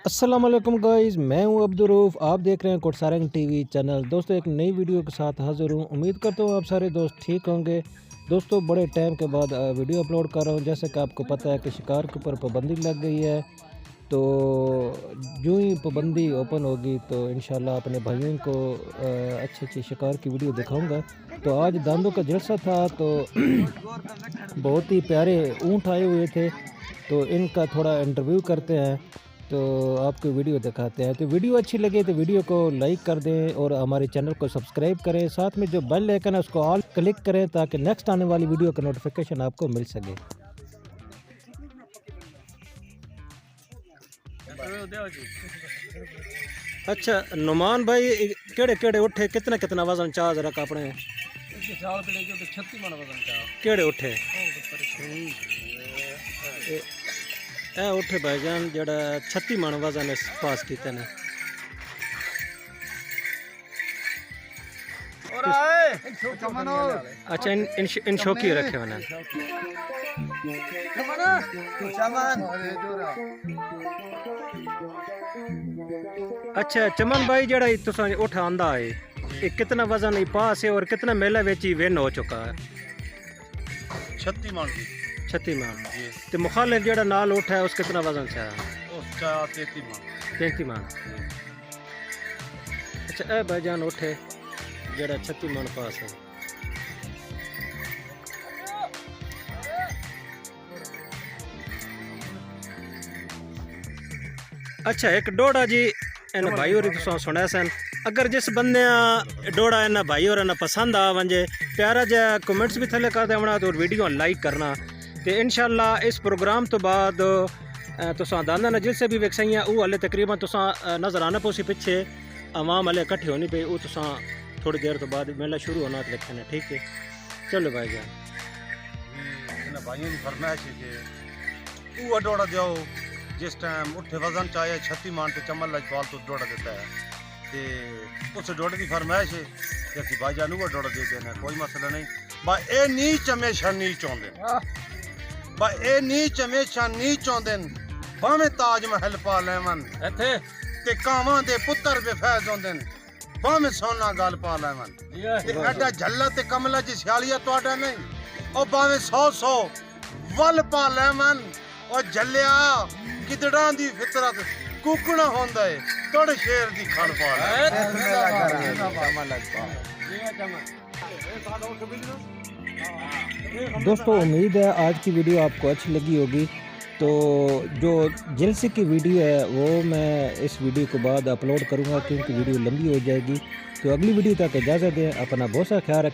अस्सलाम वालेकुम गाइस, मैं हूं अब्दुर्रऊफ़। आप देख रहे हैं कोटसारंग टीवी चैनल। दोस्तों, एक नई वीडियो के साथ हाज़िर हूं। उम्मीद करता हूं आप सारे दोस्त ठीक होंगे। दोस्तों, बड़े टाइम के बाद वीडियो अपलोड कर रहा हूं। जैसे कि आपको पता है कि शिकार के ऊपर पाबंदी लग गई है, तो यूँ ही पाबंदी ओपन होगी तो इंशाल्लाह अपने भाइयों को अच्छी अच्छी शिकार की वीडियो दिखाऊंगा। तो आज दांदों का जलसा था, तो बहुत ही प्यारे ऊँट आए हुए थे, तो इनका थोड़ा इंटरव्यू करते हैं, तो आपको वीडियो दिखाते हैं। तो वीडियो अच्छी लगे तो वीडियो को लाइक कर दें और हमारे चैनल को सब्सक्राइब करें। साथ में जो बेल आइकन है उसको ऑल क्लिक करें ताकि नेक्स्ट आने वाली वीडियो का नोटिफिकेशन आपको मिल सके। अच्छा नुमान भाई, केड़े केड़े उठे कितना कितना वजन चाह जरा अपने केड़े उठे ए उठे भाईजान जड़ा 36 मन वजन पास कीते ने। अच्छा इन शौकी रखे हुए। अच्छा चमन भाई, जड़ा तुसा उठ आंदा है, ये कितना वजन पास है और कितना मेला विच विन हो चुका है? 36 मन। 36 मन। तो मुखालिफ जड़ा नाल उठा है उस कितना वजन से है? उस 33 मन। 33 मन। अच्छा ए भाईजान उठे जड़ा 36 मन पास है। अच्छा एक डोड़ा जी इन भाई और तुसा सुना सन, अगर जिस बंदे डोड़ा इन भाई और पसंद आ वंजे प्यारा जा कमेंट्स भी थले कर देना तो वीडियो लाइक करना। तो इंशाल्लाह इस प्रोग्राम तो बाद तुसा दांदा नजिल से भी वेक्साइयां वो हले तकरीबन तुसा नजर आना पोसी पिछे आवाम हले इकट्ठी होनी पे, वो तुसा थोड़ी देर तो बाद मेला शुरू होना तो लिखने। ठीक है, चलो भाई जान। इन भाइयों की फरमाइश है कि वो डोड़ा जाओ जिस टाइम उठे वजन चाहे 36 मन ते चमन लजपाल तो डोड़ा देता है, तो उस डोड़े की फरमाइश है कि असं भाईजान वो डोड़ा दे देना, कोई मसला नहीं। बा ए नीच हमेशा नीच आते, बा ए नीच हमेशा नीच आते, भावें ताज महल पा लैवन ते कावां दे पुत्तर बेफैज आते, भावें सोना गल पा लैवन ते एडा झल्ला ते कमला जी सियालिया तुहाडा नहीं, ओ भावें 100 वल पा लैवन, ओ झल्लिया किदड़ां दी फितरत कुकड़ा होंदा है, तोड़े शेर दी खड़ पा दोस्तों, उम्मीद है आज की वीडियो आपको अच्छी लगी होगी। तो जो जलसे की वीडियो है वो मैं इस वीडियो के बाद अपलोड करूंगा क्योंकि वीडियो लंबी हो जाएगी। तो अगली वीडियो तक इजाज़त दें, अपना बहुत सा ख्याल रखें।